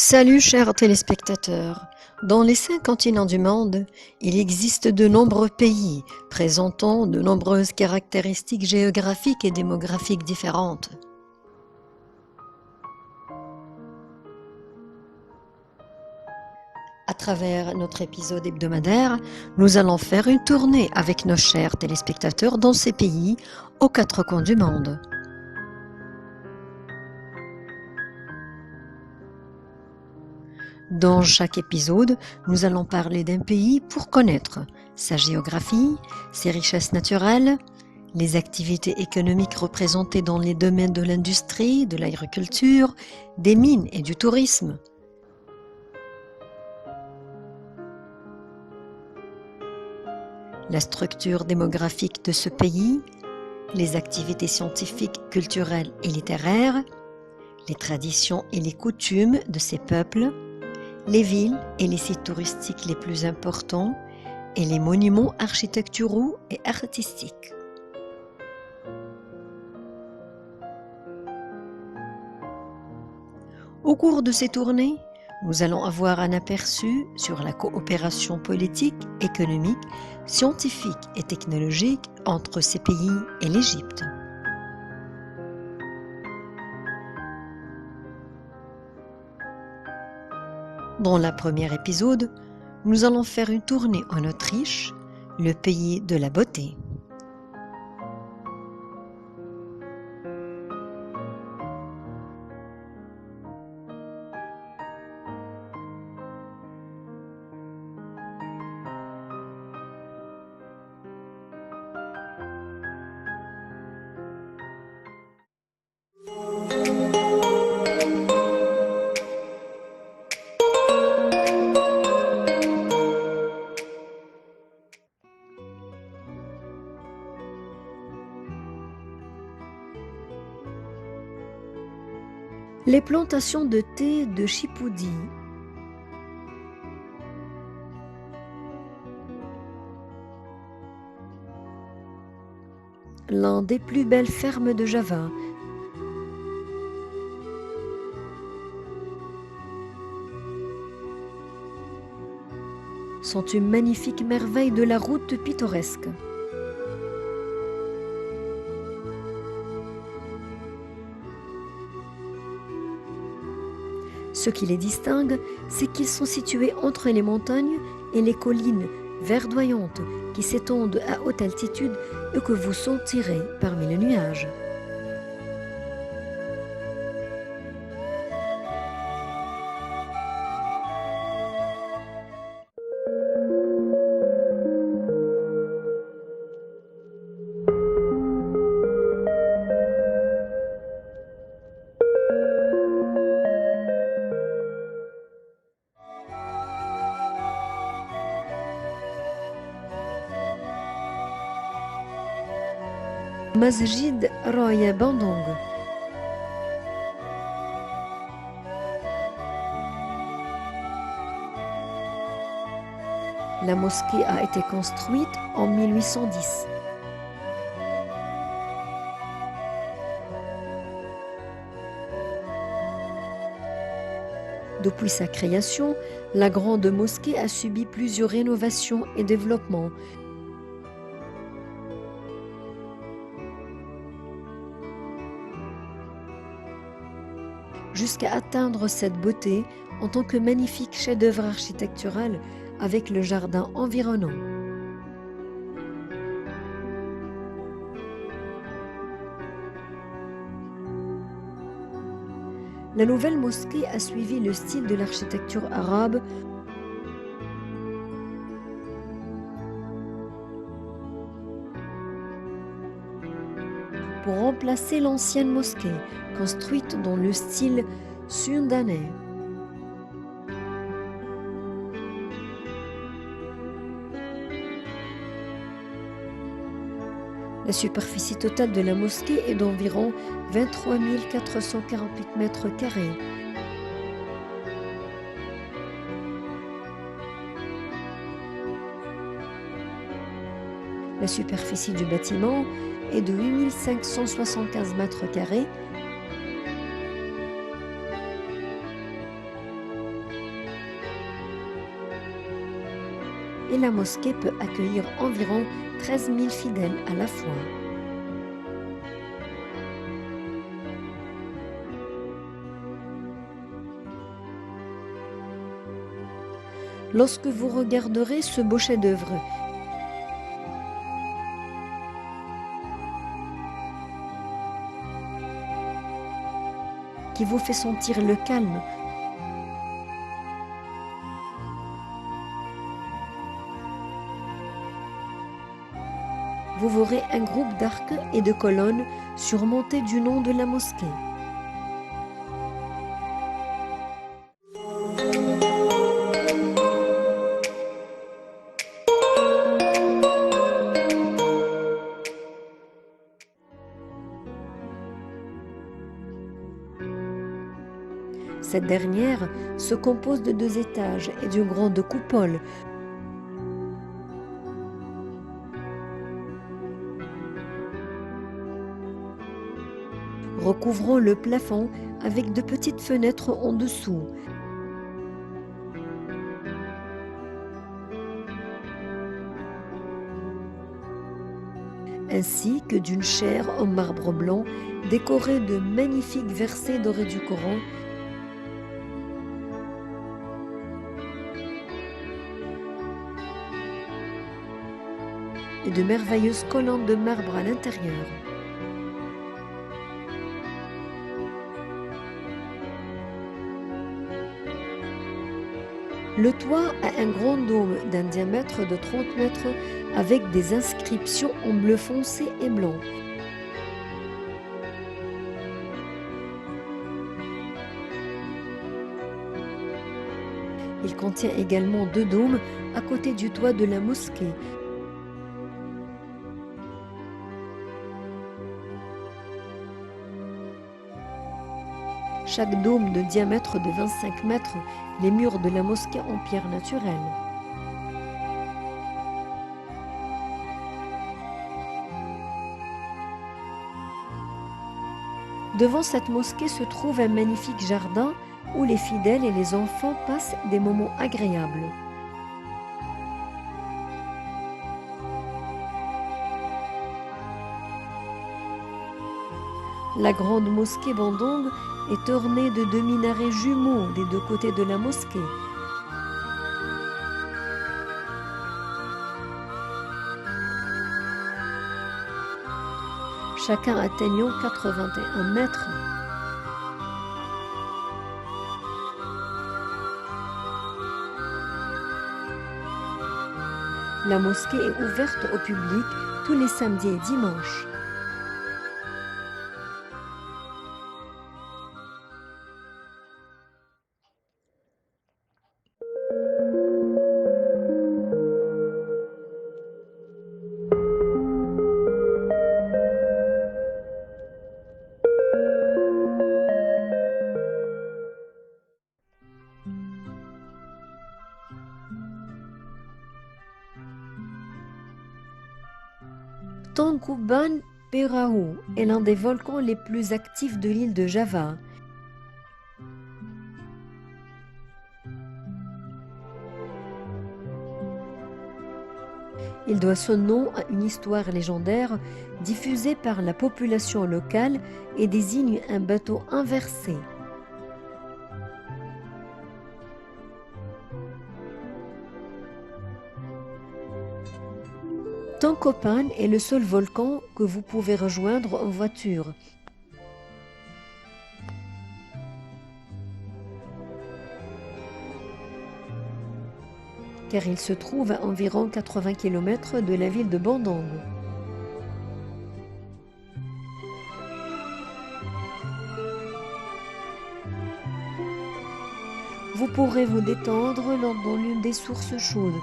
Salut chers téléspectateurs. Dans les 5 continents du monde, il existe de nombreux pays présentant de nombreuses caractéristiques géographiques et démographiques différentes. À travers notre épisode hebdomadaire, nous allons faire une tournée avec nos chers téléspectateurs dans ces pays aux 4 coins du monde. Dans chaque épisode, nous allons parler d'un pays pour connaître sa géographie, ses richesses naturelles, les activités économiques représentées dans les domaines de l'industrie, de l'agriculture, des mines et du tourisme. La structure démographique de ce pays, les activités scientifiques, culturelles et littéraires, les traditions et les coutumes de ces peuples, les villes et les sites touristiques les plus importants et les monuments architecturaux et artistiques. Au cours de ces tournées, nous allons avoir un aperçu sur la coopération politique, économique, scientifique et technologique entre ces pays et l'Égypte. Dans le premier épisode, nous allons faire une tournée en Autriche, le pays de la beauté. Les plantations de thé de Chipoudy. L'un des plus belles fermes de Java. Sont une magnifique merveille de la route pittoresque. Ce qui les distingue, c'est qu'ils sont situés entre les montagnes et les collines verdoyantes qui s'étendent à haute altitude et que vous sentirez parmi les nuages. Masjid Raya Bandung. La mosquée a été construite en 1810. Depuis sa création, la grande mosquée a subi plusieurs rénovations et développements. Jusqu'à atteindre cette beauté en tant que magnifique chef-d'œuvre architectural avec le jardin environnant. La nouvelle mosquée a suivi le style de l'architecture arabe pour remplacer l'ancienne mosquée, construite dans le style sundanais. La superficie totale de la mosquée est d'environ 23 448 mètres carrés. La superficie du bâtiment est de 8 575 mètres carrés la mosquée peut accueillir environ 13 000 fidèles à la fois. Lorsque vous regarderez ce beau chef-d'œuvre, qui vous fait sentir le calme, vous verrez un groupe d'arcs et de colonnes surmontés du nom de la mosquée. Cette dernière se compose de 2 étages et d'une grande coupole. Recouvrant le plafond avec de petites fenêtres en dessous. Ainsi que d'une chaire en marbre blanc décorée de magnifiques versets dorés du Coran et de merveilleuses colonnes de marbre à l'intérieur. Le toit a un grand dôme d'un diamètre de 30 mètres avec des inscriptions en bleu foncé et blanc. Il contient également 2 dômes à côté du toit de la mosquée. Chaque dôme de diamètre de 25 mètres, les murs de la mosquée en pierre naturelle. Devant cette mosquée se trouve un magnifique jardin où les fidèles et les enfants passent des moments agréables. La grande mosquée Bandung est ornée de 2 minarets jumeaux des 2 côtés de la mosquée. Chacun atteignant 81 mètres. La mosquée est ouverte au public tous les samedis et dimanches. Tangkuban Perahu est l'un des volcans les plus actifs de l'île de Java. Il doit son nom à une histoire légendaire diffusée par la population locale et désigne un bateau inversé. Tangkopan est le seul volcan que vous pouvez rejoindre en voiture. Car il se trouve à environ 80 km de la ville de Bandung. Vous pourrez vous détendre dans l'une des sources chaudes.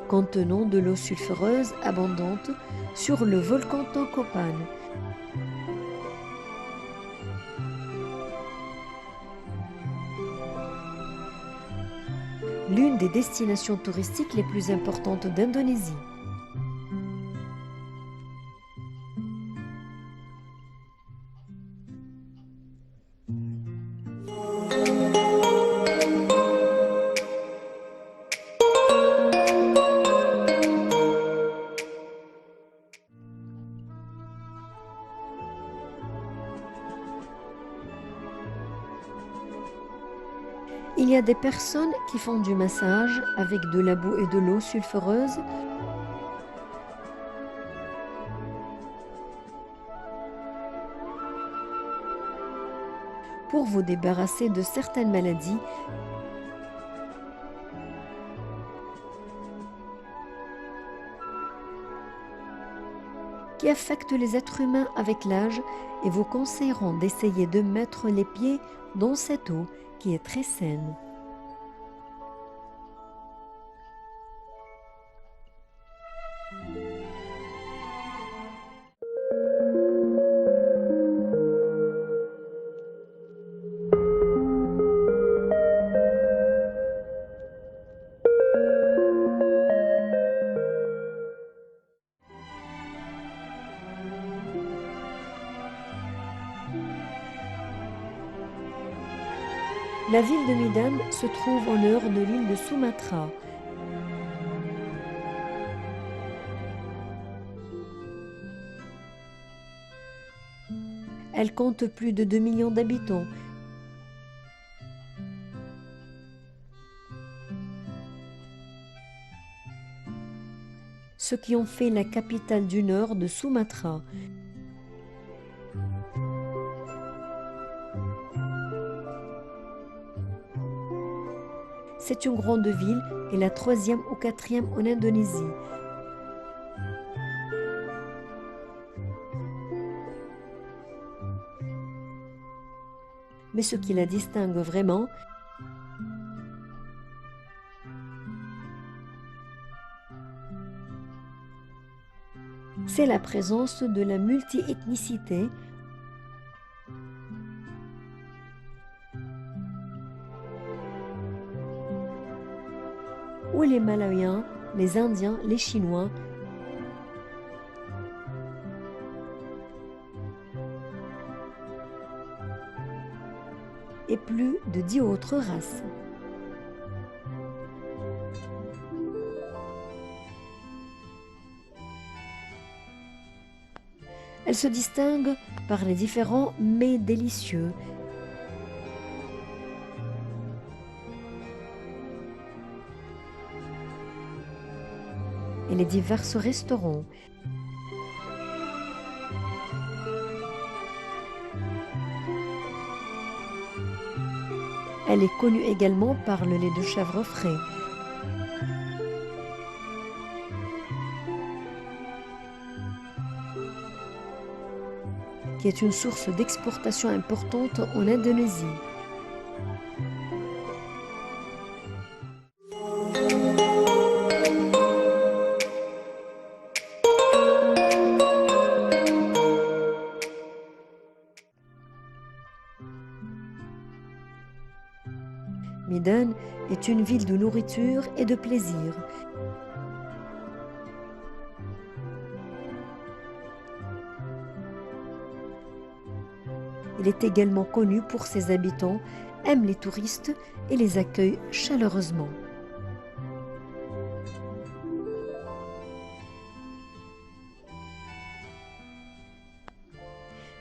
Contenant de l'eau sulfureuse abondante sur le volcan Tangkopan. L'une des destinations touristiques les plus importantes d'Indonésie. Il y a des personnes qui font du massage avec de la boue et de l'eau sulfureuse. Pour vous débarrasser de certaines maladies qui affectent les êtres humains avec l'âge et vous conseilleront d'essayer de mettre les pieds dans cette eau qui est très saine. La ville de Medan se trouve au nord de l'île de Sumatra. Elle compte plus de 2 millions d'habitants. Ce qui en fait la capitale du nord de Sumatra. C'est une grande ville et la 3e ou 4e en Indonésie. Mais ce qui la distingue vraiment, c'est la présence de la multi-ethnicité où les Malawiens, les Indiens, les Chinois et plus de 10 autres races. Elle se distingue par les différents mets délicieux et les divers restaurants. Elle est connue également par le lait de chèvre frais. Qui est une source d'exportation importante en Indonésie. Medan est une ville de nourriture et de plaisir. Il est également connu pour ses habitants, aime les touristes et les accueille chaleureusement.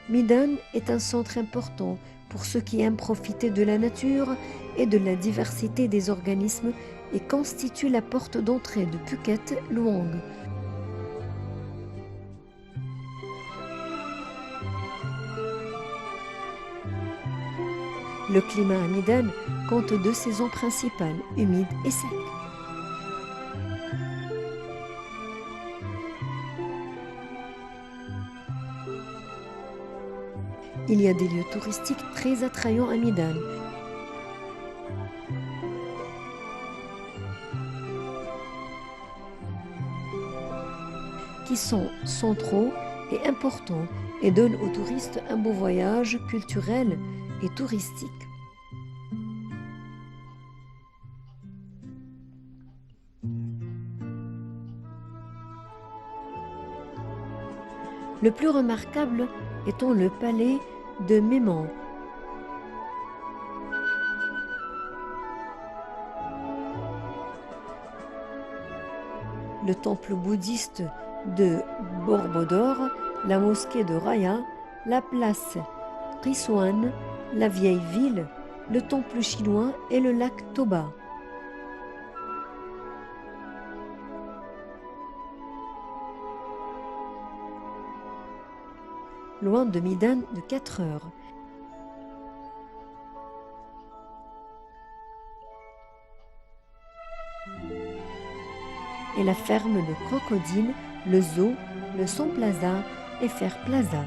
Medan est un centre important pour ceux qui aiment profiter de la nature et de la diversité des organismes et constitue la porte d'entrée de Phuket, Luang. Le climat à Medan compte 2 saisons principales, humides et secs. Il y a des lieux touristiques très attrayants à Medan. Qui sont centraux et importants et donnent aux touristes un beau voyage culturel et touristique. Le plus remarquable étant le palais de Memon. Le temple bouddhiste de Borobudur, la mosquée de Raya, la place Qiswan, la vieille ville le temple chinois et le lac Toba. Loin de Midan de 4 heures. Et la ferme de crocodiles, le zoo, le Son Plaza et Fair Plaza.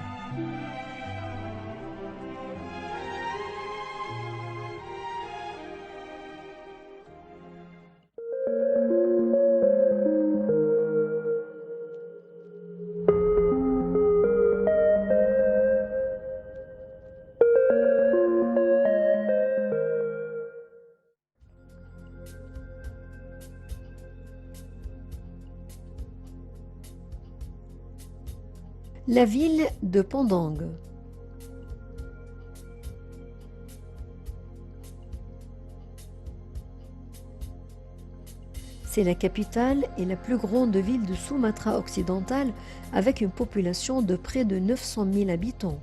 La ville de Pandang. C'est la capitale et la plus grande ville de Sumatra occidental avec une population de près de 900 000 habitants.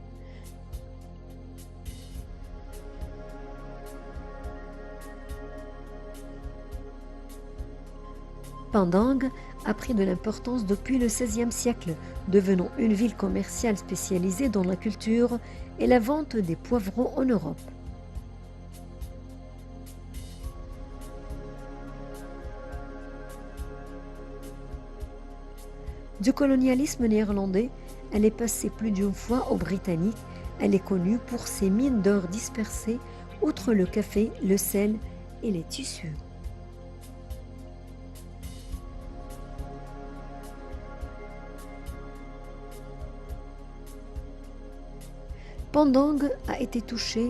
Pandang a pris de l'importance depuis le XVIe siècle, devenant une ville commerciale spécialisée dans la culture et la vente des poivrons en Europe. Du colonialisme néerlandais, elle est passée plus d'une fois aux Britanniques. Elle est connue pour ses mines d'or dispersées, outre le café, le sel et les tissus. Pandang a été touché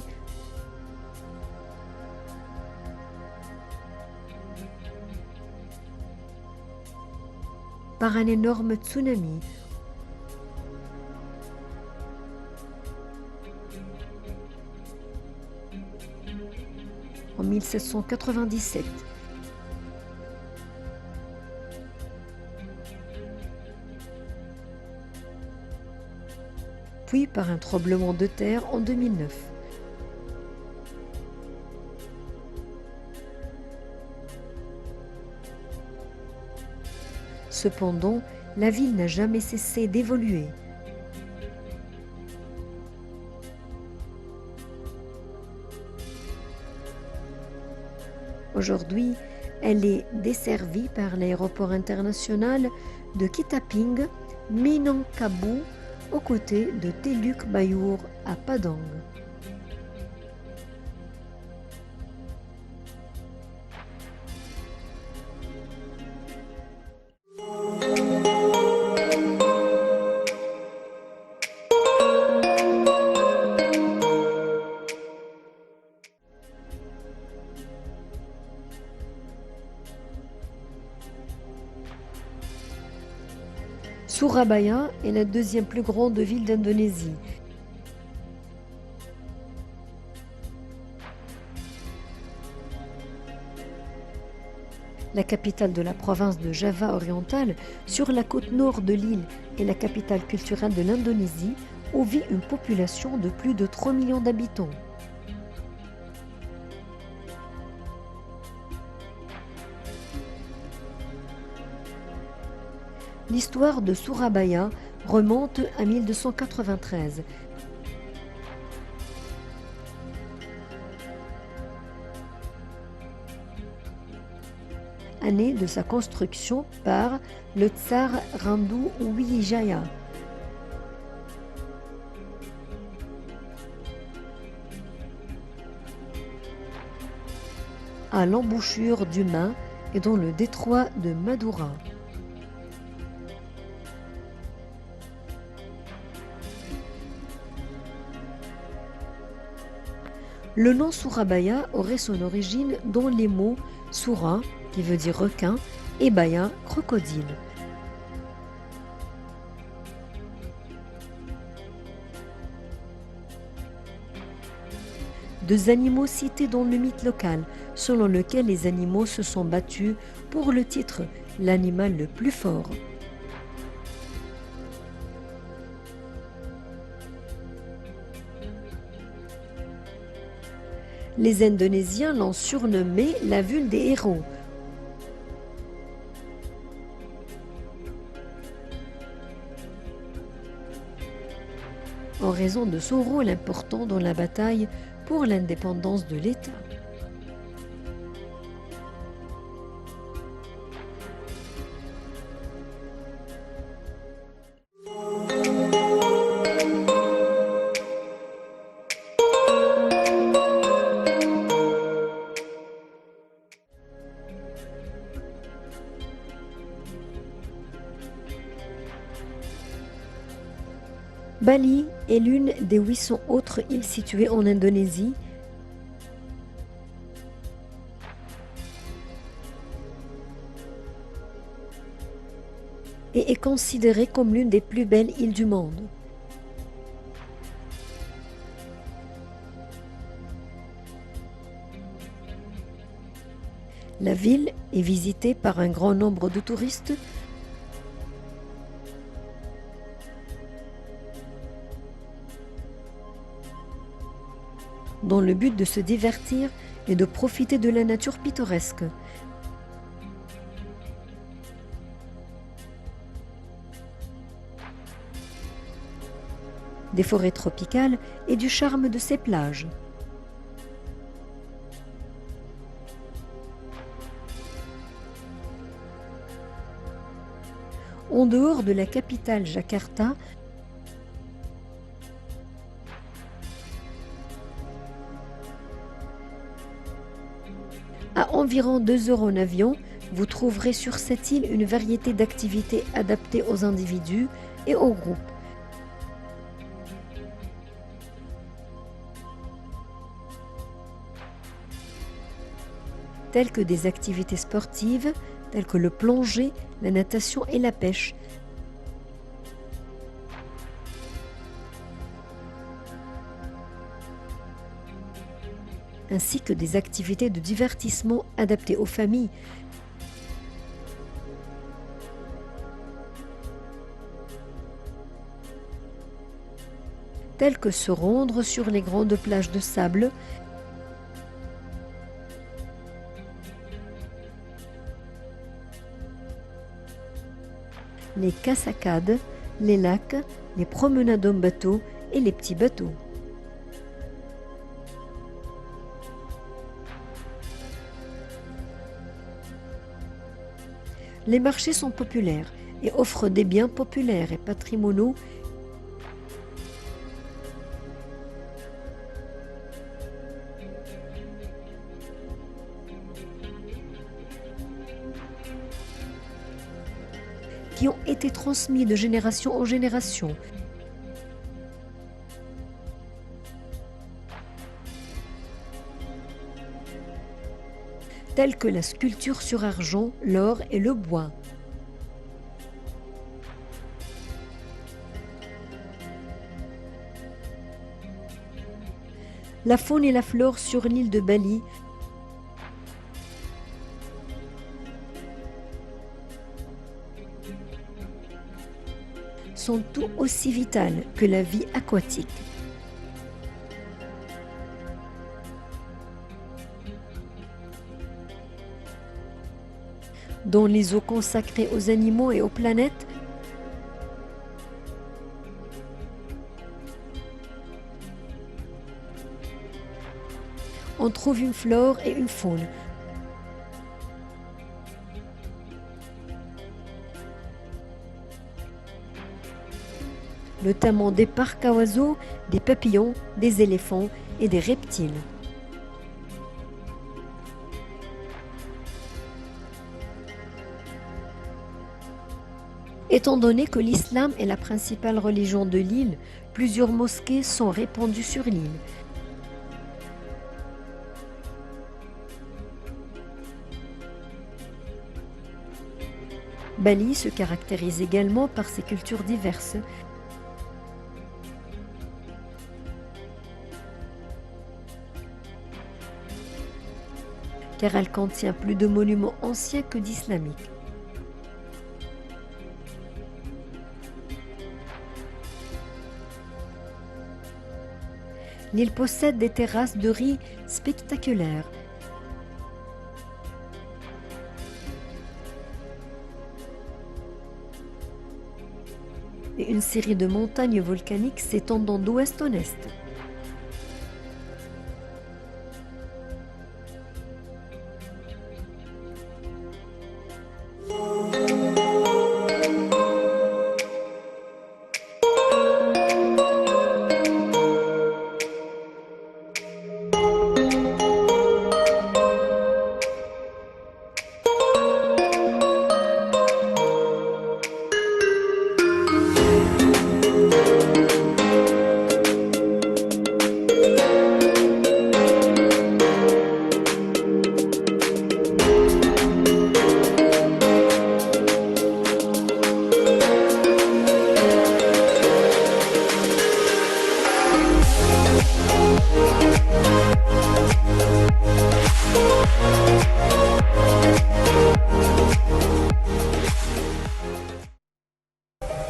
par un énorme tsunami. En 1797. Puis par un tremblement de terre en 2009. Cependant, la ville n'a jamais cessé d'évoluer. Aujourd'hui, elle est desservie par l'aéroport international de Kitaping, Minangkabau, aux côtés de Teluk Bayur à Padang. Surabaya est la deuxième plus grande ville d'Indonésie. La capitale de la province de Java orientale, sur la côte nord de l'île et la capitale culturelle de l'Indonésie, où vit une population de plus de 3 millions d'habitants. L'histoire de Surabaya remonte à 1293. Année de sa construction par le tsar Randu Wijaya. À l'embouchure du Main et dans le détroit de Madura. Le nom Surabaya aurait son origine dans les mots Sura, qui veut dire requin, et Baya, crocodile. Deux animaux cités dans le mythe local, selon lequel les animaux se sont battus pour le titre « l'animal le plus fort ». Les Indonésiens l'ont surnommée la ville des héros. En raison de son rôle important dans la bataille pour l'indépendance de l'État. Bali est l'une des 800 autres îles situées en Indonésie et est considérée comme l'une des plus belles îles du monde. La ville est visitée par un grand nombre de touristes dans le but de se divertir et de profiter de la nature pittoresque. Des forêts tropicales et du charme de ses plages. En dehors de la capitale Jakarta, à environ 2 heures en avion, vous trouverez sur cette île une variété d'activités adaptées aux individus et aux groupes. Telles que des activités sportives, telles que le plongée, la natation et la pêche. Ainsi que des activités de divertissement adaptées aux familles. Telles que se rendre sur les grandes plages de sable, les cascades, les lacs, les promenades en bateau et les petits bateaux. Les marchés sont populaires et offrent des biens populaires et patrimoniaux qui ont été transmis de génération en génération. Tels que la sculpture sur argent, l'or et le bois. La faune et la flore sur l'île de Bali sont tout aussi vitales que la vie aquatique. Dans les eaux consacrées aux animaux et aux planètes, on trouve une flore et une faune. Notamment des parcs à oiseaux, des papillons, des éléphants et des reptiles. Étant donné que l'islam est la principale religion de l'île, plusieurs mosquées sont répandues sur l'île. Bali se caractérise également par ses cultures diverses. Car elle contient plus de monuments anciens que d'islamiques. L'île possède des terrasses de riz spectaculaires. Et une série de montagnes volcaniques s'étendant d'ouest en est.